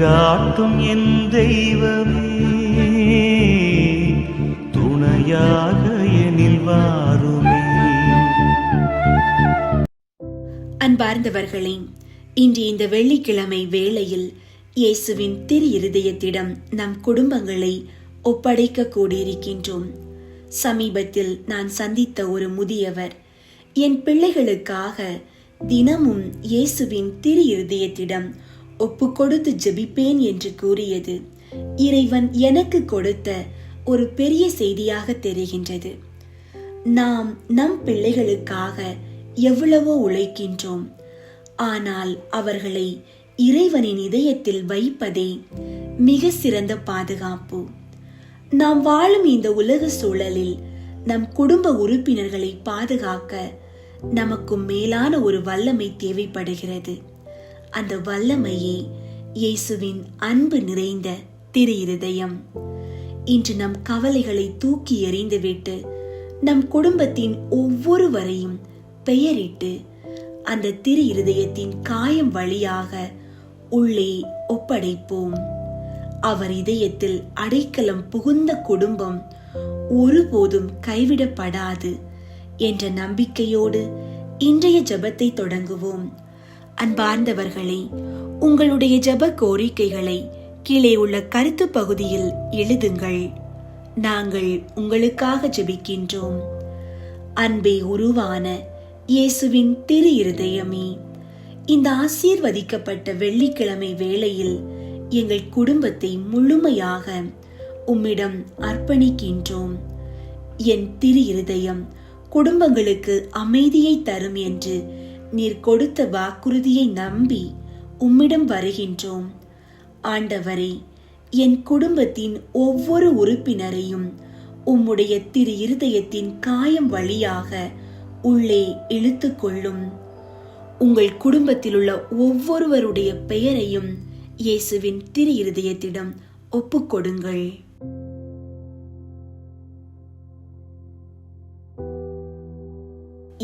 வழிகாட்டும் என் தெய்வமே, துணையாக எனில் வாருமே. அன்பார்ந்தவர்களே, இன்று இந்த வெள்ளிக்கிழமை வேளையில் இயேசுவின் திரு இருதயத்திடம் நம் குடும்பங்களை ஒப்படைக்க கூடியிருக்கின்றோம். சமீபத்தில் நான் சந்தித்த ஒரு முதியவர் என் பிள்ளைகளுக்காக தினமும் இயேசுவின் திரு இருதயத்திடம் ஒப்பு கொடுத்து ஜெபிப்பேன் என்று கூறியது இறைவன் எனக்கு கொடுத்த ஒரு பெரிய செய்தியாக தெரிகின்றது. நாம் நம் பிள்ளைகளுக்காக எவ்வளவோ உழைக்கின்றோம், ஆனால் அவர்களை இறைவனின் இதயத்தில் வைப்பதே மிக சிறந்த பாதுகாப்பு. நாம் வாழும் இந்த உலக சூழலில் நம் குடும்ப உறுப்பினர்களை பாதுகாக்க நமக்கு மேலான ஒரு வல்லமை தேவைப்படுகிறது. அந்த வல்லமையே இயேசுவின் அன்பு நிறைந்த திரு இருதயம். இன்று நம் கவலைகளை தூக்கி எறிந்துவிட்டு நம் குடும்பத்தின் ஒவ்வொருவரையும் பெயரிட்டு அந்த திரு இருதயத்தின் காயம் வழியாக உள்ளே ஒப்படைப்போம். அவர் இதயத்தில் அடைக்கலம் புகுந்த குடும்பம் ஒருபோதும் கைவிடப்படாது என்ற நம்பிக்கையோடு இன்றைய ஜெபத்தை தொடங்குவோம். அன்பார்ந்தவர்களே, உங்களுடைய ஜெப கோரிக்கைகளை கீழே உள்ள கருத்து பகுதியில் எழுதுங்கள். நாங்கள் உங்களுக்காக ஜெபிக்கின்றோம். அன்பே உருவான இயேசுவின் திரு இருதயமே, இந்த ஆசீர்வதிக்கப்பட்ட வெள்ளிக்கிழமை வேளையில் எங்கள் குடும்பத்தை முழுமையாக உம்மிடம் அர்ப்பணிக்கின்றோம். என் திரு இருதயம் குடும்பங்களுக்கு அமைதியை தரும் என்று நீர் கொடுத்த வாக்குறுதியை நம்பி உம்மிடம் வருகின்றோம். ஆண்டவரே, என் குடும்பத்தின் ஒவ்வொரு உறுப்பினரையும் உம்முடைய திரு இருதயத்தின் காயம் வழியாக உள்ளே இழுத்துக்கொள்ளும். உங்கள் குடும்பத்தில் உள்ள ஒவ்வொருவருடைய பெயரையும் இயேசுவின் திரு இருதயத்திடம் ஒப்புக்கொடுங்கள்.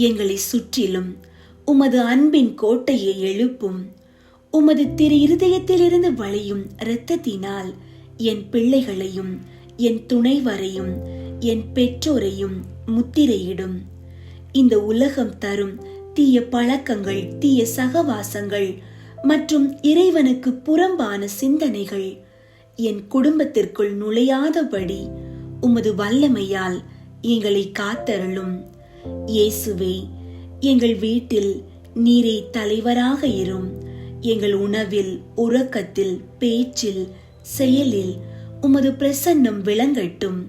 எங்களை சுற்றிலும் உமது அன்பின் கோட்டையை எழுப்பும். உமது திரு இருதயத்திலிருந்து வழியும் இரத்தத்தினால் என் பிள்ளைகளையும் என் துணைவரையும் என் பெற்றோரையும் முத்திரையிடும். இந்த உலகம் தரும் தீய பழக்கங்கள், தீய சகவாசங்கள் மற்றும் இறைவனுக்கு புறம்பான சிந்தனைகள் என் குடும்பத்திற்குள் நுழையாதபடி உமது வல்லமையால் எங்களை காத்தருளும். இயேசுவே, எங்கள் வீட்டில் நீரே தலைவராக இரும். எங்கள் உணவில், உறக்கத்தில், பேச்சில், செயலில் உமது பிரசன்னம் விளங்கட்டும்.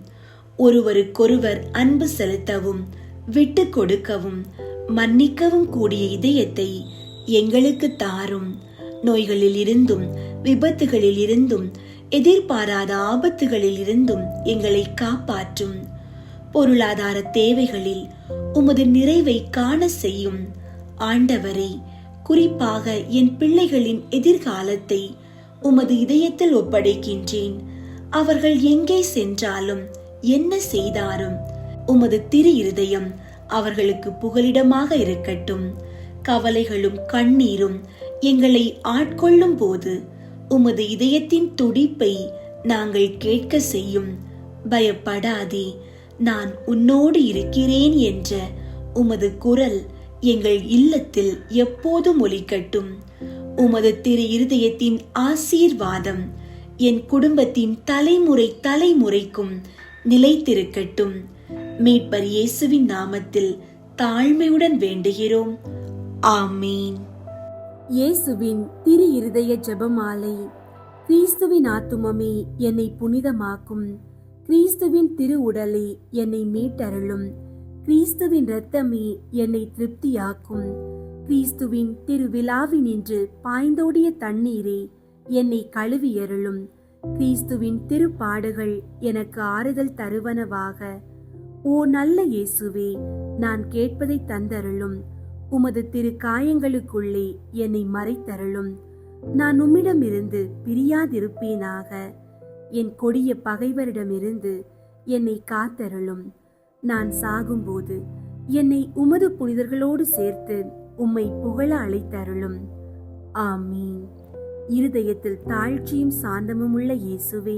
ஒருவருக்கொருவர் அன்பு செலுத்தவும், விட்டு கொடுக்கவும், மன்னிக்கவும் கூடிய இதயத்தை எங்களுக்கு தாரும். நோய்களில் இருந்தும், விபத்துகளில் இருந்தும், எதிர்பாராத ஆபத்துகளில் இருந்தும் எங்களை காப்பாற்றும். பொருளாதார தேவைகளில் உமது நிறைவை காண செய்யும். ஆண்டவரே, குறிப்பாக என் பிள்ளைகளின் எதிர்காலத்தை உமது இதயத்தில் ஒப்படைக்கின்றேன். அவர்கள் எங்கே சென்றாலும் என்ன செய்தாலும் உமது திரு இருதயம் அவர்களுக்கு புகலிடமாக இருக்கட்டும். கவலைகளும் கண்ணீரும் எங்களை ஆட்கொள்ளும் போது உமது இதயத்தின் துடிப்பை நாங்கள் கேட்க செய்யும். பயப்படாதே, நான் உன்னோடு இருக்கிறேன் என்ற உமது குரல் எங்கள் இல்லத்தில் எப்போதும் ஒலிக்கட்டும். உமது திரு இருதயத்தின் ஆசீர்வாதம் என் குடும்பத்தின் தலைமுறை தலைமுறைக்கும் நிலைத்திருக்கட்டும். மீட்பர் இயேசுவின் நாமத்தில் தாழ்மையுடன் வேண்டுகிறோம். ஆமீன். இயேசுவின் திரு இருதய ஜெபமாலை. கிறிஸ்துவின் ஆத்துமமே என்னை புனிதமாக்கும். கிறிஸ்துவின் திரு உடலே என்னை மீட்டருளும். கிறிஸ்துவின் இரத்தமே என்னை திருப்தியாக்கும். கிறிஸ்துவின் திருவிழாவினின்று பாய்ந்தோடிய தண்ணீரே என்னை கழுவியருளும். கிறிஸ்துவின் திருப்பாடுகள் எனக்கு ஆறுதல் தருவனவாக. ஓ நல்ல இயேசுவே, நான் கேட்பதை தந்தருளும். உமது திரு காயங்களுக்குள்ளே என்னை மறைத்தருளும். நான் உம்மிடமிருந்து பிரியாதிருப்பேனாக. என் கொடிய பகைவரிடமிருந்து என்னை காத்தருளும். நான் சாகும்போது என்னை உமது புனிதர்களோடு சேர்த்து உம்மை புகழ அழைத்தருளும். ஆமீன். இருதயத்தில் தாழ்ச்சியும் சாந்தமும் உள்ள இயேசுவே,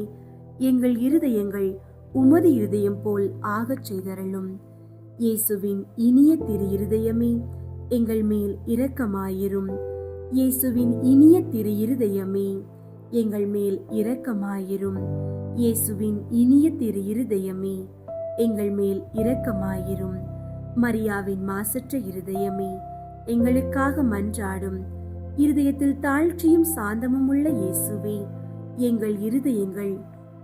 எங்கள் இருதயங்கள் உமது இருதயம் போல் ஆகச் செய்தருளும். இயேசுவின் இனிய திரு இருதயமே, எங்கள் மேல் இரக்கமாயிரும். இயேசுவின் இனிய திரு இருதயமே, எங்கள் மேல் இரக்கமாயிரும். இயேசுவின் இனிய திரு இருதயமே, எங்கள் மேல் இரக்கமாயிரும். மரியாவின் மாசற்ற இருதயமே, எங்களுக்காக மன்றாடும். இருதயத்தில் தாழ்ச்சியும் சாந்தமும் உள்ள இயேசுவே, எங்கள் இருதயங்கள்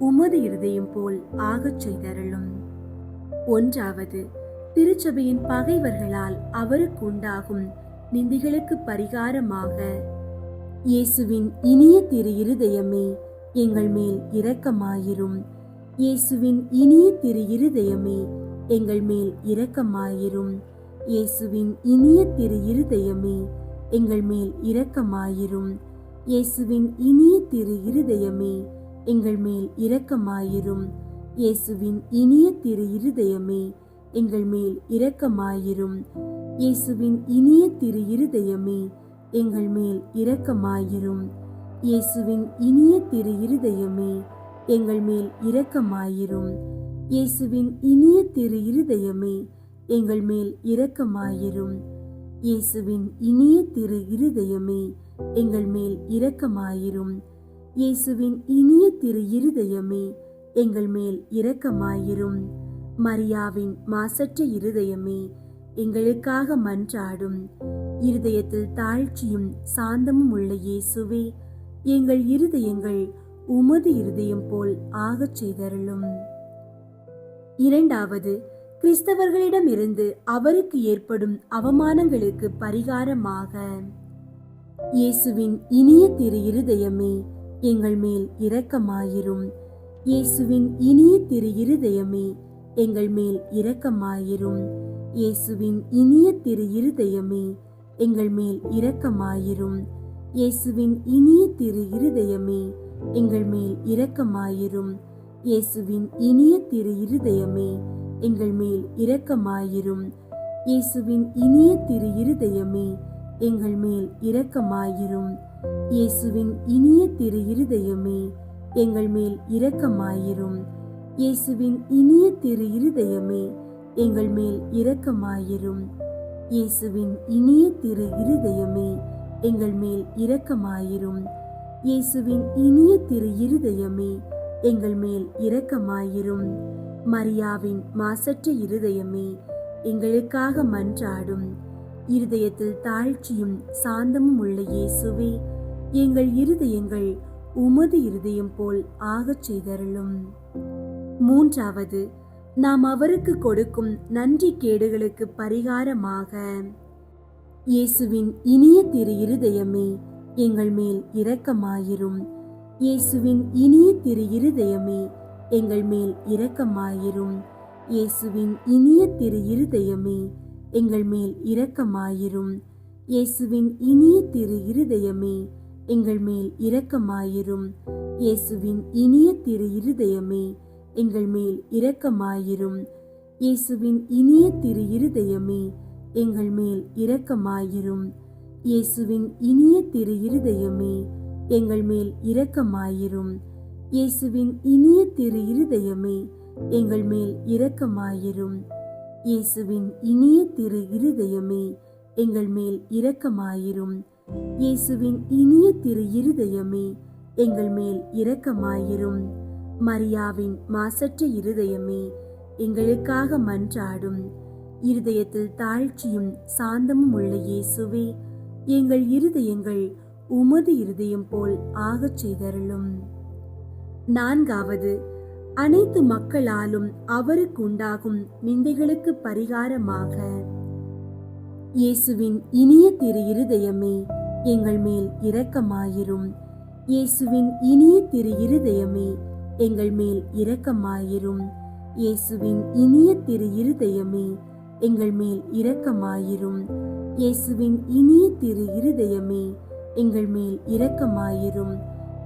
உமது இருதயம் போல் ஆகச் செய்தருளும். 1. திருச்சபையின் பகைவர்களால் அவருக்கு உண்டாகும் நிந்திகளுக்கு பரிகாரமாக, இயேசுவின் இனிய திரு இருதயமே, எங்கள் மேல் இரக்கமாயிரும். இயேசுவின் இனிய திரு இருதயமே, எங்கள் மேல் இரக்கமாயிரும். இயேசுவின் இனிய திரு இருதயமே, எங்கள் மேல் இரக்கமாயிரும். இயேசுவின் இனிய திரு இருதயமே, எங்கள் மேல் இரக்கமாயிரும். இயேசுவின் இனிய திரு இருதயமே, எங்கள் மேல் இரக்கமாயிரும். இயேசுவின் இனிய திரு இருதயமே, எங்கள் மேல் இரக்கமாயிரும். இயேசுவின் இனிய திரு இருதயமே, எங்கள் மேல் இரக்கமாயிரும். இயேசுவின் இனிய திரு இருதயமே, எங்கள் மேல் இரக்கமாயிரும். இயேசுவின் இனிய திரு இருதயமே, எங்கள் மேல் இரக்கமாயிரும். இயேசுவின் இனிய திரு இருதயமே, எங்கள் மேல் இரக்கமாயிரும். மரியாவின் மாசற்ற இருதயமே, எங்களுக்காக மன்றாடும். இருதயத்தில் தாழ்ச்சியும் சாந்தமும் உள்ள இயேசுவே, எங்கள் இருதயங்கள் உமது இருதயம் போல் ஆகச் செய்தருளும். 2. கிறிஸ்தவர்களிடமிருந்து அவருக்கு ஏற்படும் அவமானங்களுக்கு பரிகாரமாக, இயேசுவின் இனிய திரு இருதயமே, எங்கள் மேல் இரக்கமாயிரும். இயேசுவின் இனிய திரு இருதயமே, எங்கள் மேல் இரக்கமாயிரும். இயேசுவின் இனிய திரு இருதயமே, எங்கள் மேல் இரக்கமாயிரும். இயேசுவின் இனிய திரு இருதயமே, எங்கள் மேல் இரக்கமாயிரும். இயேசுவின் இனிய திரு இருதயமே, எங்கள் மேல் இரக்கமாயிரும். இயேசுவின் இனிய திரு இருதயமே, எங்கள் மேல் இரக்கமாயிரும். இயேசுவின் இனிய திரு இருதயமே, எங்கள் மேல் இரக்கமாயிரும். இயேசுவின் இனிய திரு இருதயமே, எங்கள் மேல் இரக்கமாயிரும். இயேசுவின் இனிய திரு இருதயமே, எங்கள் மேல் இரக்கமாயிரும். இயேசுவின் இனிய திரு இருதயமே, எங்கள் மேல் இரக்கமாயிரும். மரியாவின் மாசற்ற இருதயமே, எங்களுக்காக மன்றாடும். இருதயத்தில் தாழ்ச்சியும் சாந்தமும் உள்ள இயேசுவே, எங்கள் இருதயங்கள் உமது இருதயம் போல் ஆகச் செய்தருளும். 3. நாம் அவருக்கு கொடுக்கும் நன்றி கேடுகளுக்கு பரிகாரமாக, இயேசுவின் இனிய திரு இருதயமே, எங்கள் மேல் இரக்கமாயிரும். இயேசுவின் இனிய திரு இருதயமே, எங்கள் மேல் இரக்கமாயிரும். இயேசுவின் இனிய திரு இருதயமே, எங்கள் மேல் இரக்கமாயிரும். இயேசுவின் இனிய திரு இருதயமே, எங்கள் மேல் இரக்கமாயிரும். இயேசுவின் இனிய திரு இருதயமே, எங்கள் மேல் இரக்கமாயிரும். இயேசுவின் இனிய திரு இருதயமே, எங்கள் மேல் இரக்கமாயிரும். இயேசுவின் இனிய திரு இருதயமே, எங்கள் மேல் இரக்கமாயிரும். இயேசுவின் இனிய திரு இருதயமே, எங்கள் மேல் இரக்கமாயிரும். இயேசுவின் இனிய திரு இருதயமே, எங்கள் மேல் இரக்கமாயிரும். இயேசுவின் இனிய திரு இருதயமே, எங்கள் மேல் இரக்கமாயிரும். மரியாவின் மாசற்ற இருதயமே, எங்களுக்காக மன்றாடும். இருதயத்தில் தாழ்ச்சியும் சாந்தமும் உள்ள இயேசுவே, எங்கள் இருதயங்கள் உமது இருதயம் போல் ஆகச் செய்தருளும். 4. அனைத்து மக்களாலும் அவருக்கு உண்டாகும் நிந்தைகளுக்கு பரிகாரமாக, இயேசுவின் இனிய திரு இருதயமே, எங்கள் மேல் இரக்கமாயிரும். இயேசுவின் இனிய திரு இருதயமே, எங்கள் மேல் இரக்கமாயிரும். இயேசுவின் இனிய திரு இருதயமே, எங்கள் மேல் இரக்கமாயிரும். இயேசுவின் இனிய திரு இருதயமே, எங்கள் மேல் இரக்கமாயிரும்.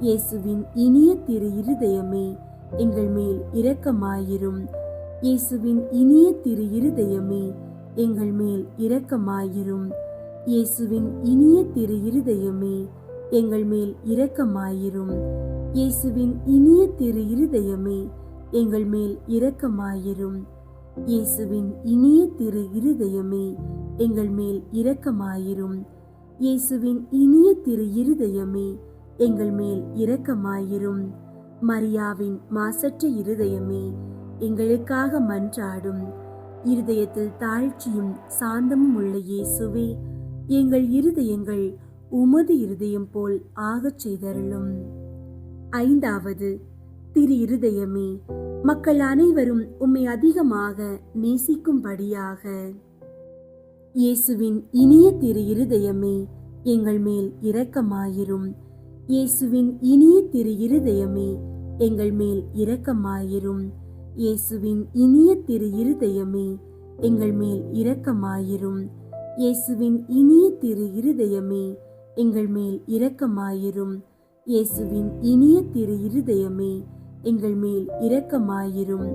இயேசுவின் இனிய திரு இருதயமே, எங்கள் மேல் இரக்கமாயிரும். இயேசுவின் இனிய திரு இருதயமே, எங்கள் மேல் இரக்கமாயிரும். இயேசுவின் இனிய திரு இருதயமே, எங்கள் மேல் இரக்கமாயிரும். இயேசுவின் இனிய திரு இருதயமே, எங்கள் மேல் இரக்கமாயிரும். இயேசுவின் இனிய திரு இருதயமே, எங்கள் மேல் இரக்கமாயிரும். இயேசுவின் இனிய திரு இருதயமே, எங்கள் மேல் இரக்கமாயிரும். மரியாவின் மாசற்ற இருதயமே, எங்களுக்காக மன்றாடும். இருதயத்தில் தாழ்ச்சியும் சாந்தமும் உள்ள இயேசுவே, எங்கள் இருதயங்கள் உமது இருதயம் போல் ஆகச் செய்தருளும். ஐந்தாவது, திரு இருதயமே, மக்கள் அனைவரும் உம்மை அதிகமாக நேசிக்கும்படியாக. இயேசுவின் இனிய திரு இருதயமே, எங்கள் மேல் இரக்கமாயிரும். இயேசுவின் இனிய திரு இருதயமே, எங்கள் மேல் இரக்கமாயிரும். இயேசுவின் இனிய திரு இருதயமே, எங்கள் மேல் இரக்கமாயிரும். இயேசுவின் இனிய திரு இருதயமே, எங்கள் மேல் இரக்கமாயிரும். இயேசுவின் இனிய திரு இருதயமே, எங்கள் மேல் இரக்கமாயிரும்.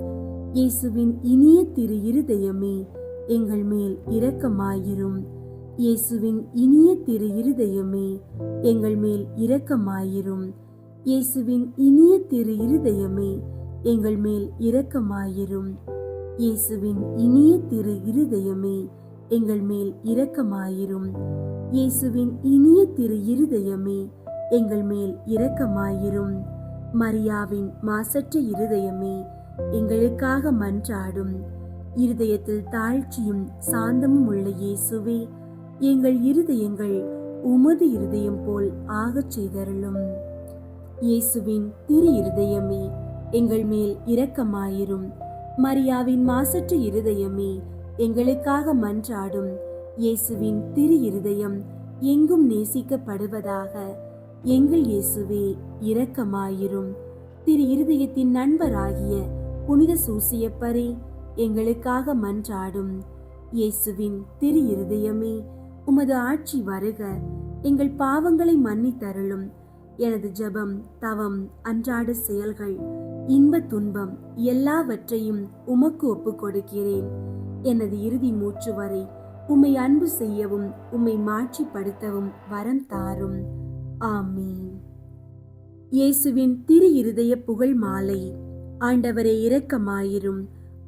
இயேசுவின் இனிய திரு இருதயமே, எங்கள் மேல் இரக்கமாயிரும். இயேசுவின் இனிய திரு இருதயமே, எங்கள் மேல் இரக்கமாயிரும். இயேசுவின் இனிய திரு இருதயமே, எங்கள் மேல் இரக்கமாயிரும். இயேசுவின் இனிய திரு இருதயமே, எங்கள் மேல் இரக்கமாயிரும். இயேசுவின் இனிய திரு இருதயமே, எங்கள் மேல் இரக்கமாயிரும். மரியாவின் மாசற்ற இருதயமே, எங்களுக்காக மன்றாடும். இருதயத்தில் தாழ்ச்சியும் சாந்தமும் உள்ள இயேசுவே, எங்கள் இருதயங்கள் உமது இருதயம் போல் ஆகச் செய்தருளும். இயேசுவின் திரு இருதயமே, எங்கள் மேல் இரக்கமாயிரும். மரியாவின் மாசற்ற இருதயமே, எங்களுக்காக மன்றாடும். இயேசுவின் திரு இருதயம் எங்கும் நேசிக்கப்படுவதாக. எங்கள் இயேசுவே, இரக்கமாயிரும். திரு இருதயத்தின் நண்பராகிய புனித சூசியப்பரே, எங்களுக்காக மன்றாடும். இயேசுவின் திரு இருதயமே, உமது ஆட்சி வருக. எங்கள் பாவங்களை மன்னித்தருளும். எனது ஜெபம், தவம், அன்றாட செயல்கள், இன்ப துன்பம் எல்லாவற்றையும் உமக்கு ஒப்புக் கொடுக்கிறேன். எனது இறுதி மூச்சு வரை உம்மை அன்பு செய்யவும் உம்மை மாட்சிப்படுத்தவும் வரம் தாரும். ஆமீன். இயேசுவின் திரு இருதய புகழ் மாலை. ஆண்டவரே இரக்கமாயிரும்.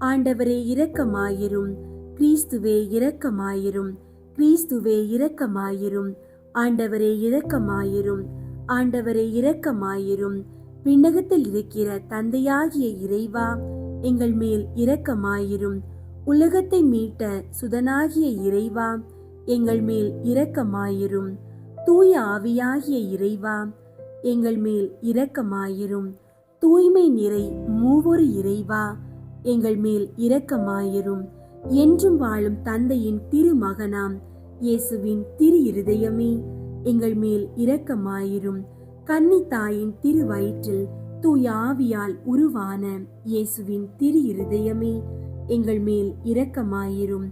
ஆண்டவரே இரக்கமாயிரும். கிறிஸ்துவே இரக்கமாயிரும். கிறிஸ்துவே இரக்கமாயிரும். ஆண்டவரே இரக்கமாயிரும். ஆண்டவரே இரக்கமாயிரும். விண்ணகத்தில் இருக்கிற தந்தையாகிய இறைவா, எங்கள் மேல் இரக்கமாயிரும். உலகத்தை மீட்ட சுதனாகிய இறைவா, எங்கள் மேல் இரக்கமாயிரும். தூய ஆவியாகிய இறைவா, எங்கள் மேல் இரக்கமாயிரும். தூய்மை நிறை மூவொரு இறைவா, எங்கள் மேல் இரக்கமாயிரும். என்றும் வாழும் தந்தையின் திருமகனாம் இயேசுவின் திரு இருதயமே, எங்கள் மேல் இரக்கமாயிரும். கன்னி தாயின் திரு வயிற்றில் தூய ஆவியால் உருவான இயேசுவின் திரு இருதயமே, எங்கள் மேல் இரக்கமாயிரும்.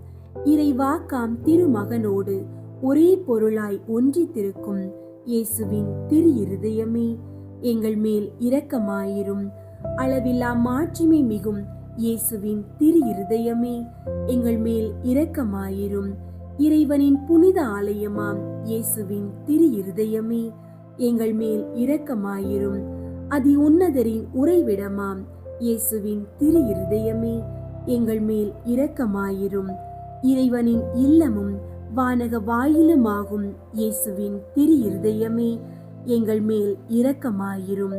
இறைவாக்காம் திருமகனோடு ஒரே பொருளாய் ஒன்றித்திருக்கும் இயேசுவின் திரு இருதயமே, எங்கள் மேல் இரக்கமாயிரும். அளவில்லா மாட்சிமை மிகும் இயேசுவின் திரு இருதயமே, எங்கள் மேல் இரக்கமாயிரும். இறைவனின் புனித ஆலயமாம் இயேசுவின் திரு இருதயமே, எங்கள் மேல் இரக்கமாயிரும். அதி உன்னதரின் உறைவிடமாம் இயேசுவின் திரு இருதயமே, எங்கள் மேல் இரக்கமாயிரும். இறைவனின் இல்லமும் வானக வாயிலுமாகும் இயேசுவின் திரு இருதயமே, எங்கள் மேல் இரக்கமாயிரும்.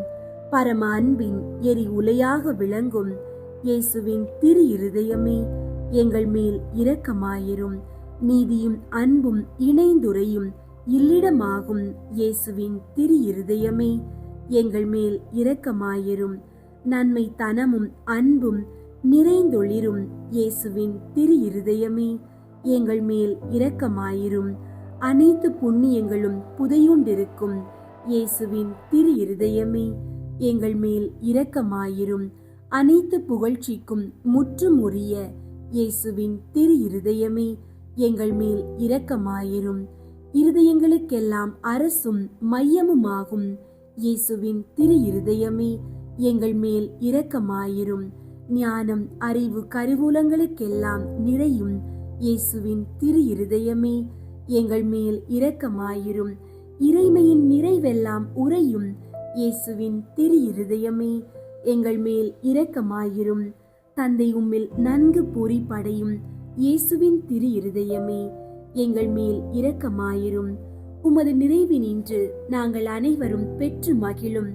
பரம அன்பின் எரி உலையாக விளங்கும் இயேசுவின் திரு இருதயமே, எங்கள் மேல் இரக்கமாயிரும். நீதியும் அன்பும் இணைந்துரையும் இல்லிடமாகும் இயேசுவின் திரு இருதயமே, எங்கள் மேல் இரக்கமாயிரும். நன்மை தனமும் அன்பும் நிறைந்தொளிரும் இயேசுவின் திரு இருதயமே, எங்கள் மேல் இரக்கமாயிரும். அனைத்து புண்ணியங்களும் புதையுண்டிருக்கும் இயேசுவின் திரு இருதயமே, எங்கள் மேல் இரக்கமாயிரும். அனைத்து புகழ்ச்சிக்கும் முற்றும் உரிய இயேசுவின் திரு இருதயமே, எங்கள் மேல் இரக்கமாயிரும். இருதயங்களுக்கெல்லாம் அரசும் மையமுமாகும் இயேசுவின் திரு இருதயமே, எங்கள் மேல் இரக்கமாயிரும். ஞானம் அறிவு கருவூலங்களுக்கெல்லாம் நிறையும் இயேசுவின் திரு இருதயமே, எங்கள் மேல் இரக்கமாயிரும். இறைமையின் நிறைவெல்லாம் உறையும் இயேசுவின் திரு இருதயமே, எங்கள் மேல் இரக்கமாயிரும். தந்தை உம்மில் நன்கு பொறிப்படையும் இயேசுவின் திரு இருதயமே, எங்கள் மேல் இரக்கமாயிரும். உமது நிறைவினின்று நாங்கள் அனைவரும் பெற்று மகிழும்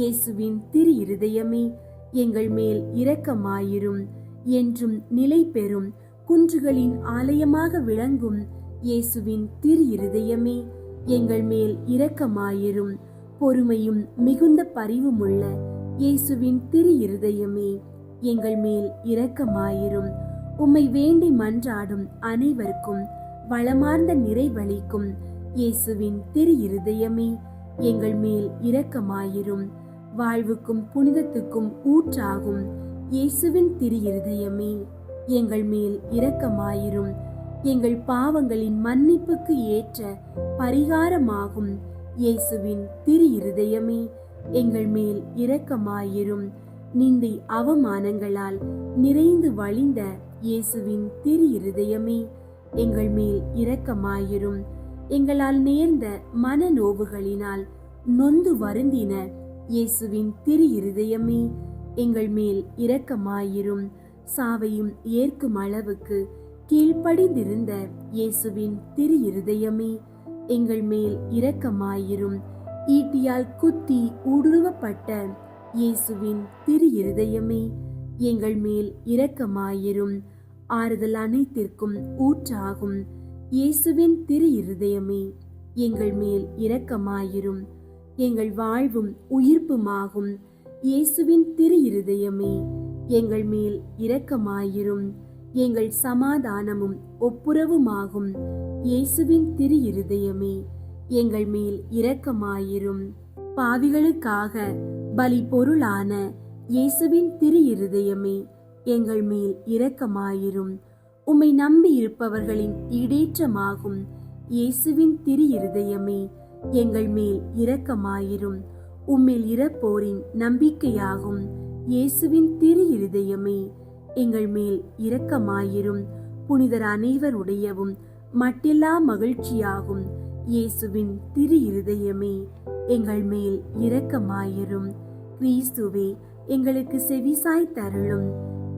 இயேசுவின் திரு இருதயமே, எங்கள் மேல் இரக்கமாயிரும். என்றும் நிலை பெறும் குன்றுகளின் ஆலயமாக விளங்கும் இயேசுவின் திரு இருதயமே, எங்கள் மேல் இரக்கமாயிரும். பொறுமையும் மிகுந்த பரிவுமுள்ள இயேசுவின் திரு இருதயமே, எங்கள் மேல் இரக்கமாயிரும். உம்மை வேண்டி மன்றாடும் அனைவருக்கும் வளமார்ந்த நிறைவளிக்கும் இயேசுவின் திரு இருதயமே, எங்கள் மேல் இரக்கமாயிரும். வாழ்வுக்கும் புனிதத்துக்கும் ஊற்றாகும் இயேசுவின் திரு இருதயமே, எங்கள் மேல் இரக்கமாயிரும். எங்கள் பாவங்களின் மன்னிப்புக்கு ஏற்ற பரிகாரமாகும் இயேசுவின் திரு இருதயமே, எங்கள் மேல் இரக்கமாயிரும். நிந்தை அவமானங்களால் நிறைந்து வழிந்த இயேசுவின் திரு இருதயமே, எங்கள் மேல் இரக்கமாயிரும். எங்களால் நேர்ந்த மனநோவுகளினால் நொந்து வருந்தின இயேசுவின் திரு இருதயமே, எங்கள் மேல் இரக்கமாயிரும். சாவையும் ஏற்கும் அளவுக்கு கீழ்ப்படிந்திருந்த இயேசுவின் திரு இருதயமே, எங்கள் மேல் இரக்கமாயிரும். ஈட்டியால் குத்தி ஊடுருவப்பட்ட இயேசுவின் திரு இருதயமே, எங்கள் மேல் இரக்கமாயிரும். ஆறுதல் அனைத்திற்கும் ஊற்றாகும் இயேசுவின் திரு இருதயமே, எங்கள் மேல் இரக்கமாயிரும். எங்கள் வாழ்வும் உயிர்ப்புமாகும் இயேசுவின் திரு இருதயமே, எங்கள் மேல் இரக்கமாயிரும். எங்கள் சமாதானமும் ஒப்புரவுமாகும் இயேசுவின் திரு இருதயமே, எங்கள் மேல் இரக்கமாயிரும். பாவிகளுக்காக பலி பொருளான இயேசுவின் திரு இருதயமே, எங்கள் மேல் இரக்கமாயிரும். உம்மை நம்பி இருப்பவர்களின் ஈடேற்றமாகும் இயேசுவின் திரு இருதயமே, எங்கள் மேல் இரக்கமாயிரும். உம்மில் இறப்போரின் நம்பிக்கையாகும் இயேசுவின் திரு இருதயமே, எங்கள் மேல் இரக்கமாயிரும். புனிதர் அனைவருடையவும் மட்டில்லா மகிழ்ச்சியாகும் இயேசுவின் திரு இருதயமே, எங்கள் மேல் இரக்கமாயிரும். கிறிஸ்துவே, எங்களுக்கு செவிசாய் தருளும்.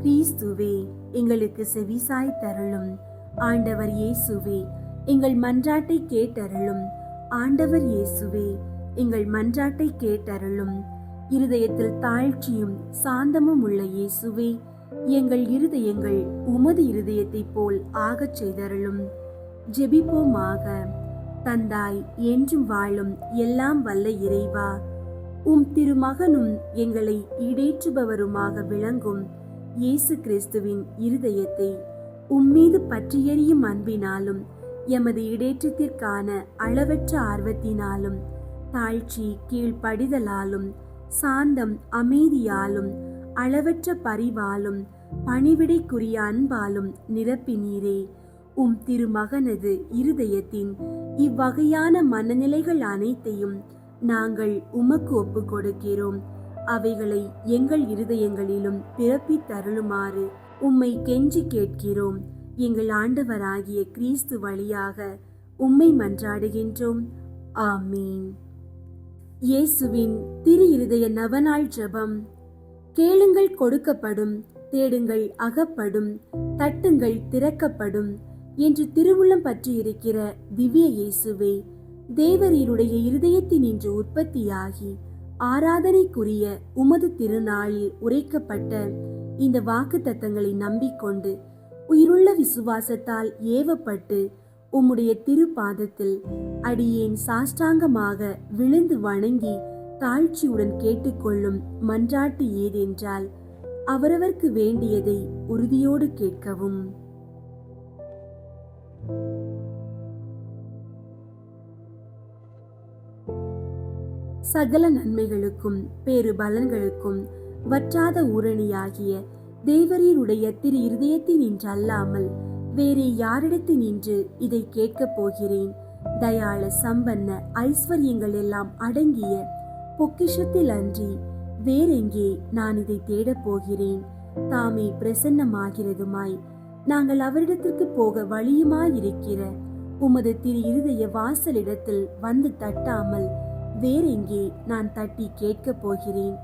கிறிஸ்துவே, எங்களுக்கு செவிசாய் தருளும். ஆண்டவர் இயேசுவே, எங்கள் மன்றாட்டை கேட்டருளும். ஆண்டவர் இயேசுவே, எங்கள் மன்றாட்டை கேட்டருளும். இருதயத்தில் தாழ்ச்சியும் சாந்தமும் உள்ள இயேசுவே, எங்கள் இருதயங்கள் உமது இருதயத்தைப் போல் ஆகச் செய்தருளும். ஜெபிப்போமாக. தந்தாய், என்றும் வாழும் எல்லாம் வல்ல இறைவா, உம் திருமகனும் எங்களை ஈடேற்றுபவருமாக விளங்கும் இயேசு கிறிஸ்துவின் இருதயத்தை உம்மீது பற்றியெறியும் அன்பினாலும் எமது ஈடேற்றத்திற்கான அளவற்ற ஆர்வத்தினாலும் தாழ்ச்சி கீழ்ப்படிதலாலும் சாந்தம் அமைதியாலும் அளவற்ற பரிவாலும் பணிவிடைக்குரிய அன்பாலும் நிரப்பினீரே. உம் திருமகனது இருதயத்தின் இவ்வகையான மனநிலைகள் அனைத்தையும் நாங்கள் உமக்கு ஒப்புக் கொடுக்கிறோம். அவைகளை எங்கள் இருதயங்களிலும் பிறப்பித்தருளுமாறு உம்மை கெஞ்சி கேட்கிறோம். எங்கள் ஆண்டவராகிய கிறிஸ்து வழியாக உம்மை மன்றாடுகின்றோம். ஆமீன். இயேசுவின் திரு இருதய நவநாள் ஜெபம். கேளுங்கள் கொடுக்கப்படும், தேடுங்கள் அகப்படும், தட்டுங்கள் திறக்கப்படும் என்று திருவுள்ளம் பற்றி இருக்கிற திவ்ய இயேசுவே, தேவரீருடைய இருதயத்தினின்று உற்பத்தியாகி ஆராதனைக்குரிய உமது திருநாளில் உரைக்கப்பட்ட இந்த வாக்கு தத்தங்களை நம்பிக்கொண்டு உயிருள்ள விசுவாசத்தால் ஏவப்பட்டு உம்முடைய திருப்பாதத்தில் அடியேன் சாஷ்டாங்கமாக விழுந்து வணங்கி தாழ்ச்சியுடன் கேட்டுக்கொள்ளும் மன்றாட்டு ஏதென்றால் அவரவர்க்கு வேண்டியதை உறுதியோடு கேட்கவும். சகல நன்மைகளுக்கும் பேறு பலன்களுக்கும் வற்றாத ஊரணியாகிய தேவரீருடைய திரு இருதயத்தினின்று அல்லாமல் வேறே யாரிடத்தினின்று இதை கேட்கப் போகிறேன்? தயாள சம்பன்ன ஐஸ்வர்யங்கள் எல்லாம் அடங்கிய பொக்கிஷத்தில் அன்றி வேறெங்கே நான் இதை தேடப் போகிறேன்? தாமே பிரசன்னமாகிறதுமாய் நாங்கள் அவரிடத்திற்கு போக வழியுமாயிருக்கிற உமது திரு இருதய வாசலிடத்தில் வந்து தட்டாமல் வேறெங்கே நான் தட்டி கேட்கப் போகிறேன்.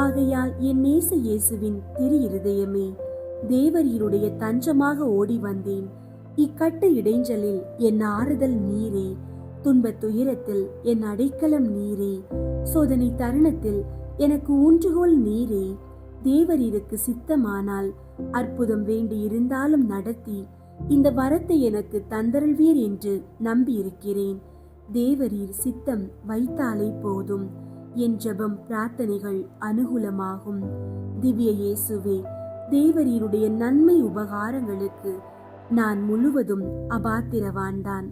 ஆகையால் என் நேச இயேசுவின் திரு இருதயமே, தேவரீருடைய தஞ்சமாக ஓடி வந்தேன். இக்கட்டு இடைஞ்சலில் என் ஆறுதல் நீரே, துன்பத் துயரத்தில் என் அடைக்கலம் நீரே, சோதனை தருணத்தில் எனக்கு ஊன்றுகோல் நீரே. தேவரீருக்கு சித்தமானால் அற்புதம் வேண்டி இருந்தாலும் நடத்தி இந்த வரத்தை எனக்கு தந்தருள்வீர் என்று நம்பியிருக்கிறேன். தேவரீர் சித்தம் வைத்தாலே போதும், என் ஜெபம் பிரார்த்தனைகள் அனுகூலமாகும். திவ்ய இயேசுவே, தேவரீருடைய நன்மை உபகாரங்களுக்கு நான் முழுவதும் அபாத்திரவான்தான்.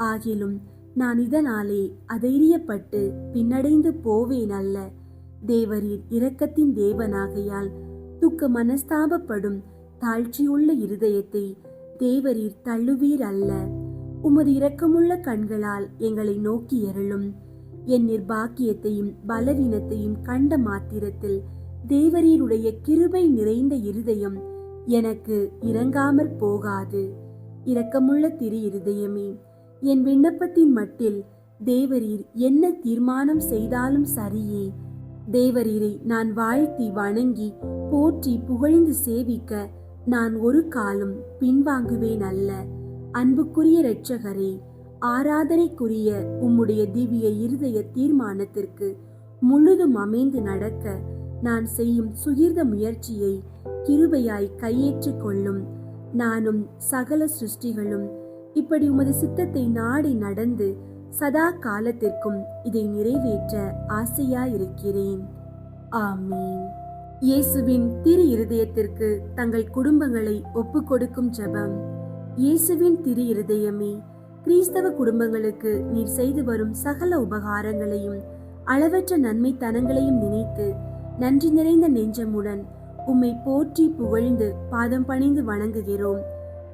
ஆகிலும் நான் இதனாலே அதைரியப்பட்டு பின்னடைந்து போவேன் அல்ல. தேவரீர் இரக்கத்தின் தேவனாகையால் துக்க மனஸ்தாபப்படும் தாழ்ச்சியுள்ள இருதயத்தை தேவரீர் தள்ளுவீர் அல்ல. உமது இரக்கமுள்ள கண்களால் எங்களை நோக்கி அருளும். என் நிர்பாக்கியத்தையும் பலவீனத்தையும் கண்ட மாத்திரத்தில் தேவரீருடைய கிருபை நிறைந்த இருதயம் எனக்கு இரங்காமற் போகாது. இரக்கமுள்ள திரு இருதயமே, என் விண்ணப்பத்தின் மட்டில் தேவரீர் என்ன தீர்மானம் செய்தாலும் சரியே. தேவரீரை நான் வாழ்த்தி வணங்கி போற்றி புகழ்ந்து சேவிக்க நான் ஒரு காலம் பின்வாங்குவேன் அல்ல. அன்புக்குரிய இரட்சகரே, ஆராதனைக்குரிய உம்முடைய திவ்ய இருதய தீர்மானத்திற்கு முழுதும் அமைந்து நடக்க நான் செய்யும் சுகிர்த முயற்சியை கிருபையாய் கையேற்றுக் கொள்ளும். நானும் சகல சிருஷ்டிகளும் இப்படி உமது சித்தத்தை நாடி நடந்து சதா காலத்திற்கும் இதை நிறைவேற்ற ஆசையாயிருக்கிறேன். ஆமீன். இயேசுவின் திரு இருதயத்திற்கு தங்கள் குடும்பங்களை ஒப்புக் கொடுக்கும் ஜெபம். இயேசுவின் திரு இருதயமே, கிறிஸ்தவ குடும்பங்களுக்கு நீர் செய்து வரும் சகல உபகாரங்களையும் அளவற்ற நன்மை தனங்களையும் நினைத்து நன்றி நிறைந்த நெஞ்சமுடன் உம்மை போற்றி புகழ்ந்து பாதம் பணிந்து வணங்குகிறோம்.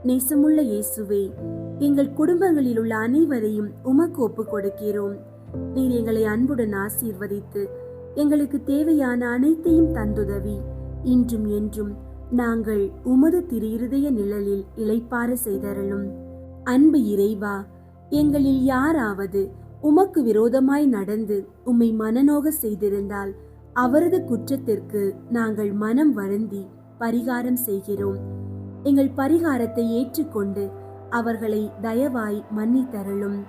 நேசமுள்ள இயேசுவே, எங்கள் குடும்பங்களில் உள்ள அனைவரையும் உமக்கு ஒப்புக் கொடுக்கிறோம். நீர் எங்களை அன்புடன் ஆசீர்வதித்து எங்களுக்கு தேவையான அனைத்தையும் தந்துதவி இன்றும் என்றும் நாங்கள் உமது திரு இருதய நிழலில் இளைப்பாற செய்தருளும். அன்பு இறைவா, எங்களில் யாராவது உமக்கு விரோதமாய் நடந்து உம்மை மனநோக செய்திருந்தால் அவரது குற்றத்திற்கு நாங்கள் மனம் வருந்தி பரிகாரம் செய்கிறோம். எங்கள் பரிகாரத்தை ஏற்றுக்கொண்டு அவர்களை தயவாய் மன்னித்தருளும்.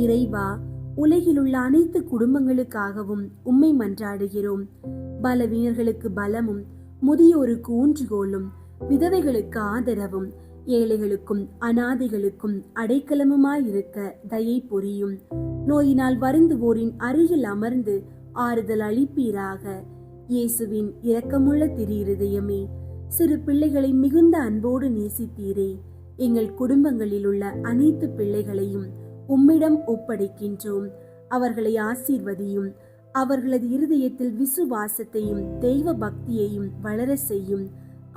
இறைவா, உலகிலுள்ள அனைத்து குடும்பங்களுக்காகவும் உம்மை மன்றாடுகிறோம். பலவீனர்களுக்கு பலமும், முதியோருக்கு ஊன்றுகோலும், விதவைகளுக்கு ஆதரவும், ஏழைகளுக்கும் அனாதைகளுக்கும் அடைக்கலமுமாயிருக்க தயை புரியும். நோயினால் வருந்துவோரின் அருகில் அமர்ந்து ஆறுதல் அளிப்பீராக. இயேசுவின் இரக்கமுள்ள திரு இருதயமே, சிறு பிள்ளைகளை மிகுந்த அன்போடு நேசித்தீரே. எங்கள் குடும்பங்களில் உள்ள அனைத்து பிள்ளைகளையும் உம்மிடம் ஒப்படைக்கின்றோம். அவர்களை ஆசீர்வதியும். அவர்களது இருதயத்தில் விசுவாசத்தையும் தெய்வ பக்தியையும் வளர செய்யும்.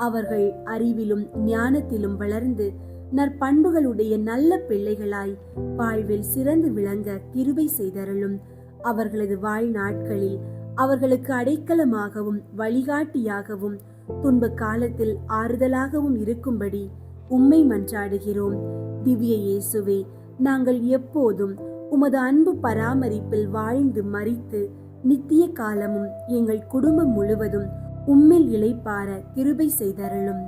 அவர்கள் அறிவிலும் ஞானத்திலும் வளர்ந்து நற்பண்புகளுடைய நல்ல பிள்ளைகளாய் வாழ்வில் சிறந்து விளங்க கிருபை செய்தருளும். அவர்களது வாழ்நாட்களில் அவர்களுக்கு அடைக்கலமாகவும் வழிகாட்டியாகவும் துன்ப காலத்தில் ஆறுதலாகவும் இருக்கும்படி உம்மை மன்றாடுகிறோம். திவ்ய இயேசுவே, நாங்கள் எப்போதும் உமது அன்பு பராமரிப்பில் வாழ்ந்து மரித்து நித்திய காலமும் எங்கள் குடும்பம் முழுவதும் உம்மில் இளைப்பாற கிருபை செய்தருளும்.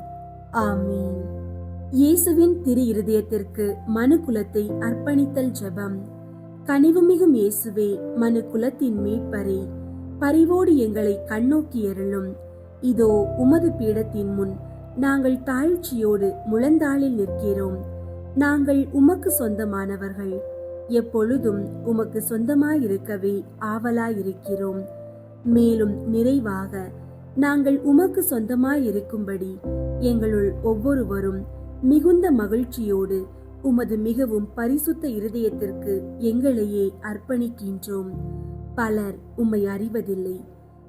ஆமீன். இயேசுவின் திரு இருதயத்திற்கு மனு குலத்தை அர்ப்பணித்தல் ஜெபம். கனிவுமிகும் இயேசுவே, மனு குலத்தின் மீட்பரே, பரிவோடு எங்களை கண்ணோக்கி அருளும். இதோ உமது பீடத்தின் முன் நாங்கள் தாழ்ச்சியோடு முழந்தாளில் நிற்கிறோம். நாங்கள் உமக்கு சொந்தமானவர்கள். எப்பொழுதும் உமக்கு சொந்தமாயிருக்கவே ஆவலாயிருக்கிறோம். மேலும் நிறைவாக நாங்கள் உமக்கு சொந்தமாயிருக்கும்படி எங்களுள் ஒவ்வொருவரும் மிகுந்த மகிழ்ச்சியோடு உமது மிகவும் பரிசுத்த இருதயத்திற்கு எங்களையே அர்ப்பணிக்கின்றோம். பலர் உம்மை அறிவதில்லை.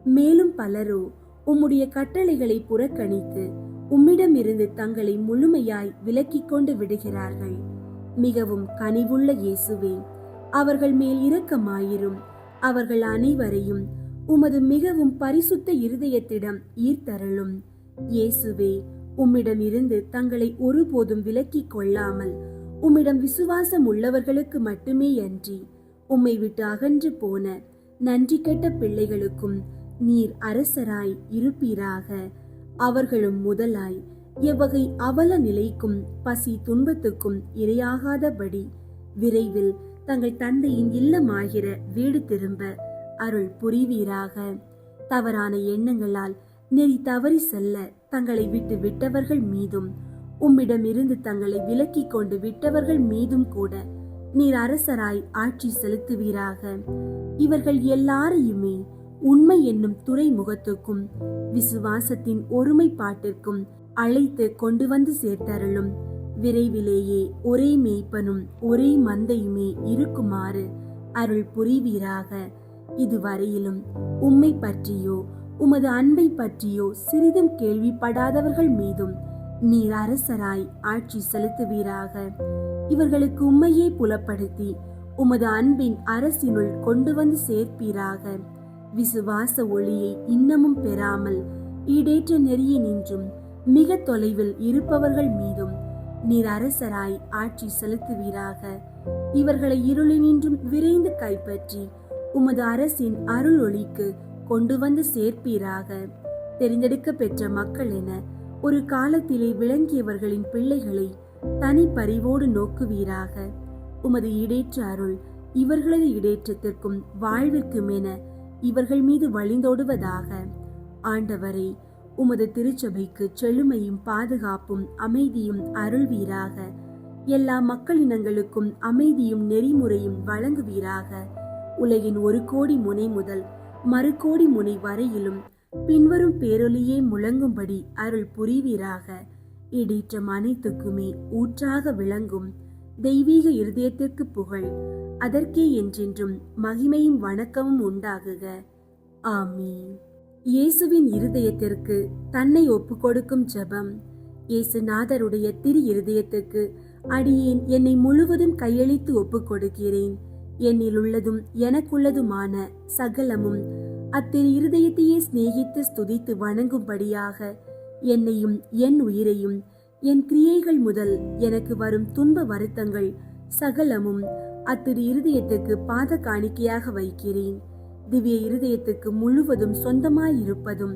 மேலும் பலரோ உம்முடைய கட்டளைகளை புறக்கணித்து உம்மிடமிருந்து தங்களை முழுமையாய் விலக்கிக் கொண்டு விடுகிறார்கள். மிகவும் கனிவுள்ள இயேசுவே, அவர்கள் மேல் இரக்கமாயிரும். அவர்கள் அனைவரையும் உமது மிகவும் பரிசுத்த இருதயத்திடம் ஈர்த்தருளும். இயேசுவே, உம்மிடமிருந்து தங்களை ஒருபோதும் விலக்கிக் கொள்ளாமல் உம்மிடம் விசுவாசம் உள்ளவர்களுக்கு மட்டுமே அன்றி உம்மை விட்டு அகன்று போன நன்றி கெட்ட பிள்ளைகளுக்கும் நீர் அரசராய் இருப்பீராக. அவர்களும் முதலாய் எவ்வகை அவல நிலைக்கும் பசி துன்பத்துக்கும் இரையாகாதபடி விரைவில் தங்கள் தந்தையின் இல்லமாகிற வீடு திரும்ப அருள் புரிவீராக. தவறான எண்ணங்களால் நெறி தவறி செல்ல தங்களை விட்டு விட்டவர்கள் மீதும் உம்மிடமிருந்து தங்களை விலக்கிக் கொண்டு விட்டவர்கள் மீதும் கூட நீர் அரசராய் ஆட்சி செலுத்துவீராக. இவர்கள் எல்லாரையுமே உண்மை என்னும் துறைமுகத்துக்கும் விசுவாசத்தின் ஒருமைப்பாட்டிற்கும் அழைத்து கொண்டு வந்து சேர்த்தருளும். விரைவிலேயே ஒரே மேய்ப்பனும் ஒரே மந்தையுமே இருக்குமாறு அருள் புரிவீராக. இதுவரையிலும் உம்மை பற்றியோ உமது அன்பை பற்றியோ சிறிதும் கேள்விப்படாதவர்கள் மீதும் நீர் அரசராய் ஆட்சி செலுத்துவீராக. இவர்களுக்கு உம்மையே புலப்படுத்தி உமது அன்பின் அரசினுள் கொண்டு வந்து சேர்ப்பீராக. விசுவாச ஒளியை இன்னமும் பெறாமல் ஈடேற்ற நெறியினின்றும் மிக தொலைவில் இருப்பவர்கள் மீதும் நீர் அரசராய் ஆட்சி செலுத்துவீராக. இவர்களை இருளினின்றும் விரைந்து கைப்பற்றி உமது அரசின் அருள் ஒளிக்கு கொண்டு வந்து சேர்ப்பீராக. தெரிந்தெடுக்க பெற்ற மக்கள் என ஒரு காலத்திலே விளங்கியவர்களின் பிள்ளைகளை தனி பரிவோடு நோக்குவீராக. உமது ஈடேற்ற அருள் இவர்களது ஈடேற்றத்திற்கும் வாழ்விற்கும் என இவர்கள் மீது வழிந்தோடுவதாக. ஆண்டவரே, உமது திருச்சபைக்கு செழுமையும் பாதுகாப்பும் அமைதியும் அருள்வீராக. எல்லா மக்களினங்களுக்கும் அமைதியும் நெறிமுறையும் வழங்குவீராக. உலகின் ஒரு கோடி முனை முதல் மறுகோடி முனை வரையிலும் பின்வரும் பேரொலியே முழங்கும்படி அருள் புரிவீராக. ஈடேற்றம் அனைத்துக்குமே ஊற்றாக விளங்கும் தெய்வீக இருதயத்திற்கு புகழ், அதற்கே என்றென்றும் மகிமையும் வணக்கமும் உண்டாகுக. ஆமீன். இயேசுவின் இருதயத்திற்கு தன்னை ஒப்பு கொடுக்கும் ஜெபம். இயேசுநாதருடைய திரு இருதயத்துக்கு அடியேன் என்னை முழுவதும் கையளித்து ஒப்பு கொடுக்கிறேன். என்னில் உள்ளதும் எனக்குள்ளதுமான சகலமும் அத்திரு இருதயத்தையே சிநேகித்து ஸ்துதித்து வணங்கும்படியாக என்னையும் என் உயிரையும் என் கிரியைகள் முதல் எனக்கு வரும் துன்ப வருத்தங்கள் சகலமும் அத்திரு இருதயத்துக்கு பாத காணிக்கையாக வைக்கிறேன். திவ்ய இருதயத்துக்கு முழுவதும் சொந்தமாயிருப்பதும்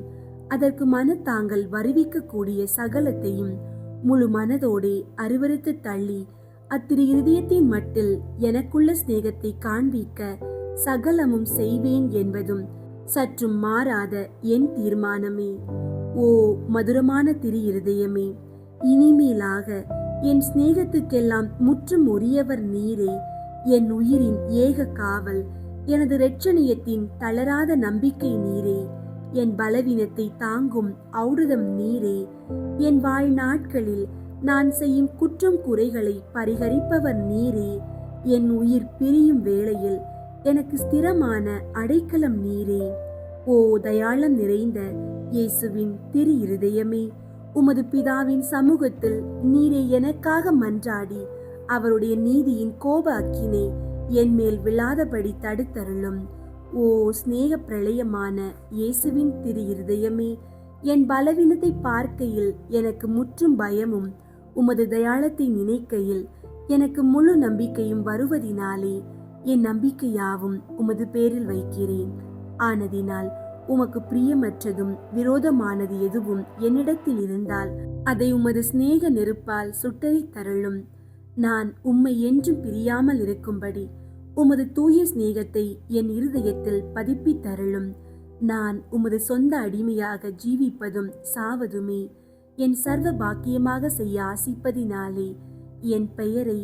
அதற்கு மனத்தாங்கள் வருவிக்க கூடிய சகலத்தையும் முழு மனதோடே அருவருத்து தள்ளி அத்திரு இருதயத்தின் மட்டில் எனக்குள்ள சிநேகத்தை காண்பிக்க சகலமும் செய்வேன் என்பதும் சற்றும் மாறாத என் தீர்மானமே. ஓ மதுரமான திரு இருதயமே, இனிமேலாக என் சிநேகத்துக்கெல்லாம் முற்றும் உரியவர் நீரே. என் உயிரின் ஏக காவல், எனது இரட்சணியத்தின் தளராத நம்பிக்கை நீரே. என் பலவீனத்தை தாங்கும் ஔடதம் நீரே. என் வாழ்நாட்களில் நான் செய்யும் குற்றம் குறைகளை பரிகரிப்பவர் நீரே. என் உயிர் பிரியும் வேளையில் எனக்கு ஸ்திரமான அடைக்கலம் நீரே. ஓ தயாளம் நிறைந்த இயேசுவின் திரு இருதயமே, உமது பிதாவின் சமூகத்தில் நீரே எனக்காக மன்றாடி அவருடைய நீதியின் கோப அக்கினை என் மேல் விழாதபடி தடுத்தருளும். ஓ சிநேக பிரளயமான இயேசுவின் திரு இருதயமே, என் பலவீனத்தை பார்க்கையில் எனக்கு முற்றும் பயமும் உமது தயாளத்தை நினைக்கையில் எனக்கு முழு நம்பிக்கையும் வருவதினாலே என் நம்பிக்கையாவும் உமது பேரில் வைக்கிறேன். ஆனதினால் உமக்கு பிரியமற்றதும் விரோதமானது எதுவும் என்னிடத்தில் இருந்தால் அதை உமது சிநேக நெருப்பால் சுட்டரி தருளும். நான் உம்மை என்றும் பிரியாமல் இருக்கும்படி உமது தூய சிநேகத்தை என் இருதயத்தில் பதிப்பித் தருளும். நான் உமது சொந்த அடிமையாக ஜீவிப்பதும் சாவதுமே என் சர்வ பாக்கியமாக செய்ய ஆசிப்பதினாலே என் பெயரை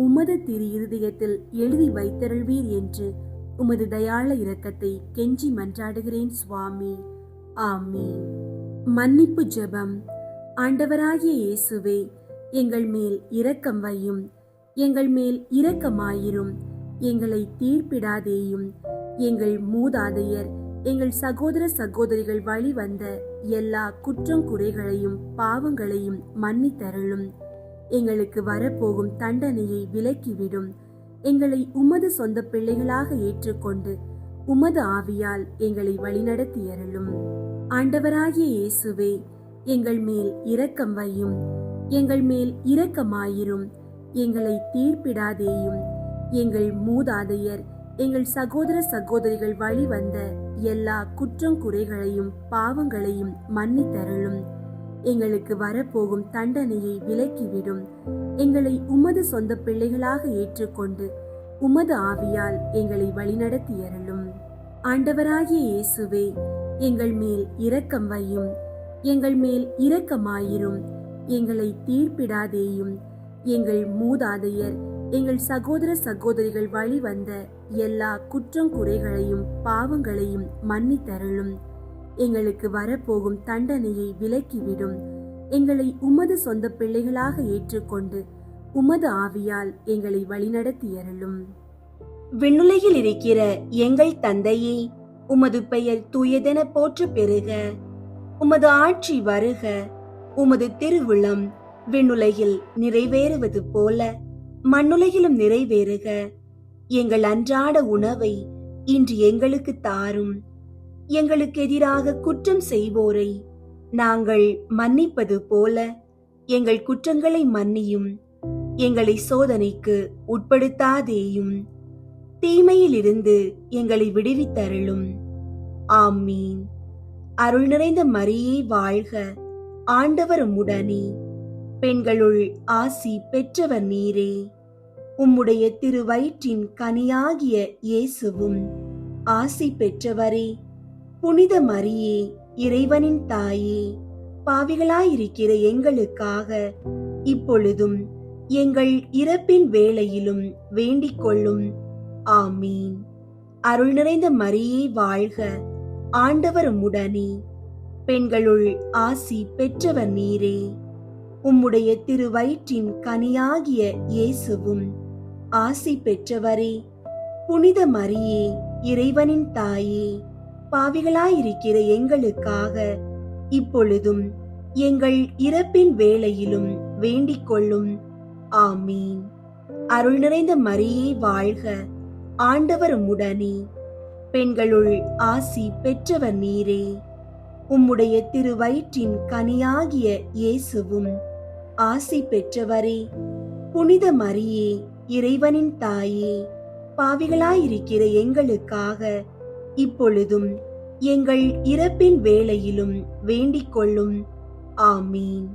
உமது திரு இருதயத்தில் எழுதி வைத்தருள்வீர் என்று உமது தயாள இரக்கத்தை கெஞ்சி மன்றாடுகிறேன் சுவாமி. ஆமீன். மன்னிப்பு ஜெபம். ஆண்டவராகிய இயேசுவே, எங்கள் மேல் இரக்கம் வையும். எங்கள் மேல் இரக்கமாயிரும். எங்களை தீர்ப்பிடாதேயும். எங்கள் மூதாதையர் எங்கள் சகோதர சகோதரிகள் வழி வந்த எல்லா குற்றம் குறைகளையும் பாவங்களையும் மன்னித்தருளும். எங்களுக்கு வரப்போகும் தண்டனையை விலக்கிவிடும். எங்களை உமது சொந்த பிள்ளைகளாக ஏற்றுக்கொண்டு உமது ஆவியால் எங்களை வழிநடத்தியருளும். ஆண்டவராகிய இயேசுவே, எங்கள் மேல் இரக்கம் வையும். எங்கள் மேல் இரக்கமாயிரும். எங்களை தீர்ப்பிடாதேயும். எங்கள் மூதாதையர் எங்கள் சகோதர சகோதரிகள் வழி வந்த எல்லா குற்றங்குறைகளையும் பாவங்களையும் மன்னித்தருளும். எங்களுக்கு வரப்போகும் தண்டனையை விலக்கிவிடும். எங்களை உமது சொந்த பிள்ளைகளாக ஏற்றுக்கொண்டு உமது ஆவியால் எங்களை வழிநடத்தியருளும். ஆண்டவராகிய இயேசுவே, எங்கள் மேல் இரக்கம் வையும். எங்கள் மேல் இரக்கமாயிரும். எங்களை தீர்ப்பிடாதேயும். எங்கள் மூதாதையர் எங்கள் சகோதர சகோதரிகள் வழி வந்த எல்லா குற்றங்குறைகளையும் பாவங்களையும் மன்னித்தருளும். எங்களுக்கு வரப்போகும் தண்டனையை விலக்கிவிடும். எங்களை உமது சொந்த பிள்ளைகளாக ஏற்றுக்கொண்டு உமது ஆவியால் எங்களை வழிநடத்தியருளும். விண்ணுலகில் இருக்கிற எங்கள் தந்தையே, உமது பெயர் தூயதென போற்ற பெறுக. உமது ஆட்சி வருக. உமது திருவுளம் விண்ணுலகில் நிறைவேறுவது போல மண்ணுலகிலும் நிறைவேறுக. எங்கள் அன்றாட உணவை இன்று எங்களுக்கு தாரும். எங்களுக்கு எதிராக குற்றம் செய்வோரை நாங்கள் மன்னிப்பது போல எங்கள் குற்றங்களை மன்னியும். எங்களை சோதனைக்கு உட்படுத்தாதேயும். தீமையிலிருந்து எங்களை விடுவித்தருளும். ஆமீன். அருள் நிறைந்த மரியே வாழ்க. ஆண்டவர் உம்முடனே. பெண்களுள் ஆசி பெற்றவர் நீரே. உம்முடைய திருவயிற்றின் கனியாகிய இயேசுவும் ஆசி பெற்றவரே. புனித மரியே, இறைவனின் தாயே, பாவிகளாயிருக்கிற எங்களுக்காக இப்பொழுதும் எங்கள் இறப்பின் வேளையிலும் வேண்டிக் கொள்ளும். ஆமீன். அருள் நிறைந்த மரியே வாழ்க. ஆண்டவர் உம்முடனே. பெண்களுள் ஆசி பெற்றவர் நீரே. உம்முடைய திருவயிற்றின் கனியாகிய இயேசுவும் ஆசி பெற்றவரே. புனித மரியே, இறைவனின் தாயே, பாவிகளாயிருக்கிற எங்களுக்காக இப்பொழுதும் எங்கள் இறப்பின் வேளையிலும் வேண்டிக் கொள்ளும். ஆமீன். அருள் நிறைந்த மரியே வாழ்க. ஆண்டவர் உம்முடனே. பெண்களுள் ஆசி பெற்றவர் நீரே. உம்முடைய திருவயிற்றின் கனியாகிய இயேசுவும் ஆசி பெற்றவரே. புனித மரியே, இறைவனின் தாயே, பாவிகளாயிருக்கிற எங்களுக்காக இப்பொழுதும் எங்கள் இறப்பின் வேளையிலும் வேண்டிக் கொள்ளும். ஆமீன்.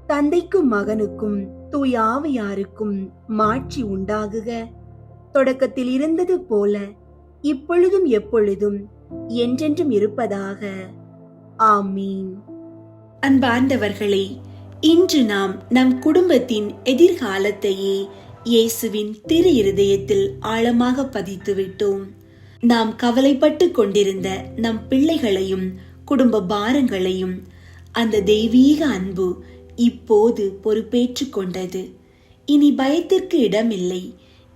தந்தைக்கும் மகனுக்கும் தூய ஆவியாருக்கும் மாட்சி உண்டாகுக. தொடக்கத்தில் இருந்தது போல இப்பொழுதும் எப்பொழுதும் என்றென்றும் இருப்பதாக. ஆமீன். அன்பாண்டவர்களே, இன்று நாம் நம் குடும்பத்தின் எதிர்காலத்தையே இயேசுவின் திரு இருதயத்தில் ஆழமாக பதித்து விட்டோம். நாம் கவலைப்பட்டு கொண்டிருந்த நம் பிள்ளைகளையும் குடும்ப பாரங்களையும் அந்த தெய்வீக அன்பு இப்போது பொறுப்பேற்று கொண்டது. இனி பயத்திற்கு இடமில்லை.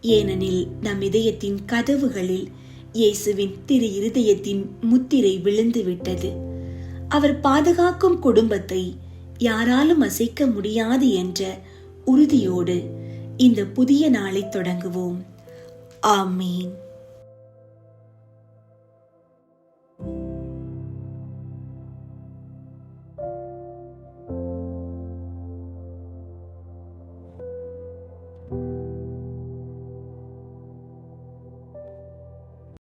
ஏனெனில் நம் இதயத்தின் கதவுகளில் இயேசுவின் திரு இருதயத்தின் முத்திரை விழுந்து விட்டது. அவர் பாதுகாக்கும் குடும்பத்தை யாராலும் அசைக்க முடியாது என்ற உறுதியோடு இந்த புதிய நாளை தொடங்குவோம். ஆமீன்.